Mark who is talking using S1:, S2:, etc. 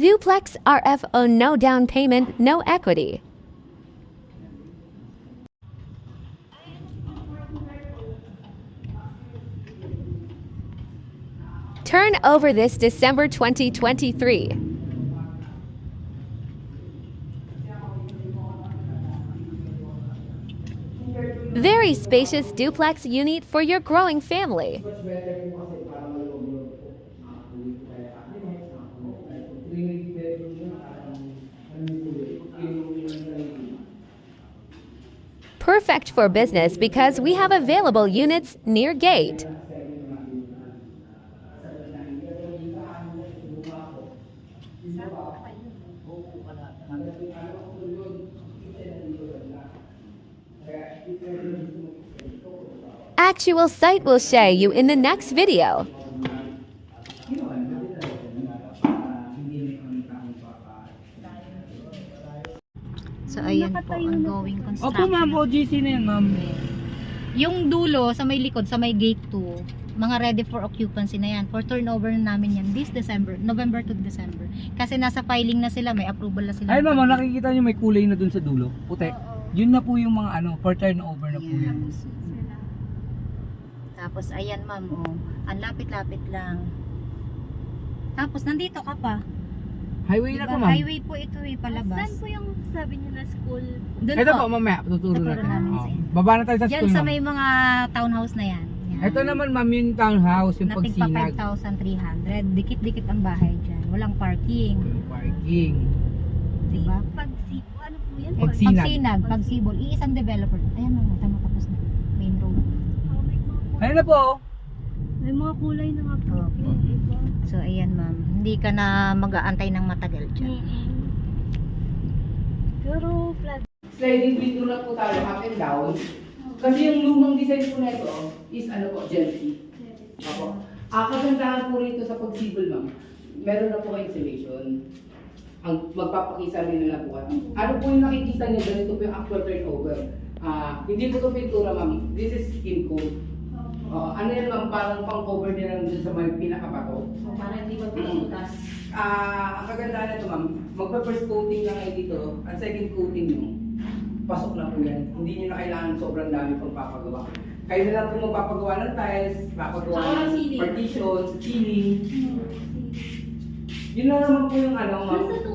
S1: Duplex RFO, no down payment, no equity. Turn over this December 2023. Very spacious duplex unit for your growing family. Perfect for business because we have available units near gate. Actual site will show you in the next video.
S2: So, ayan po, ongoing construction.
S3: Opo ma'am, OGC na yan ma'am.
S2: Yung dulo, sa may likod, sa may gate 2, mga ready for occupancy na yan. For turnover na namin yan this December, November to December. Kasi nasa filing na sila, may approval na sila.
S3: Ay ma'am, nakikita nyo may kulay na dun sa dulo. Puti. Yun na po yung mga ano, for turnover na po yan.
S2: Tapos, ayan ma'am, oh. Ang lapit-lapit lang. Tapos, nandito ka pa.
S3: Highway na
S2: Diba?
S3: to ma'am.
S2: Highway po ito palabas.
S4: Saan po yung sabi niyo na school?
S2: Doon
S3: Ito
S2: po.
S3: po mamaya, tuturo
S2: Tuturo
S3: natin.
S2: namin
S3: Oh.
S2: sa inyo.
S3: Baba na tayo sa
S2: Diyan
S3: school
S2: sa
S3: ma'am.
S2: may mga townhouse na yan. Yan.
S3: Ito naman ma'am, yung townhouse, yung
S2: Nating pa
S3: pagsinag.
S2: 5,300. Dikit-dikit ang bahay dyan. Walang parking.
S3: Parking.
S2: Diba?
S4: Pagsipo, ano po yan?
S3: Pagsinag.
S2: Pagsinag, pagsibol. Iisang developer. Ayan mo, matapos na. Main road.
S4: Oh, may mga
S3: Ayun na po.
S4: May mga kulay na nga po.
S2: Opo.
S4: Diba?
S2: So, ayan ma'am. Hindi ka na mag-aantay ng matagal dyan.
S4: Pero flat.
S5: Sliding window na po tayo, up and down. Kasi yung lumang design po na ito is ano po, Chelsea. Ako. Kagandahan po rito sa pagsibol ma'am, meron na po insulation. Ang magpapakisa rin na po. Ano po yung nakikita niyo, ganito po yung actual turnover. Hindi po ito pintura ma'am, this is skin coat. Ano yan ma'am, parang pang-cover nila dun sa may pinakabato.
S2: So, para hindi magputas.
S5: Ang kagandahan na ito ma'am, magpa-first coating lang kayo dito, at second coating nyo, pasok na po yan. Hindi nyo na kailangan sobrang dami pang papagawa. Kayo na lang po magpapagawa ng tiles, papagawa ng partitions, ceiling. Yun na naman po yung ano ma'am.
S4: Nasa to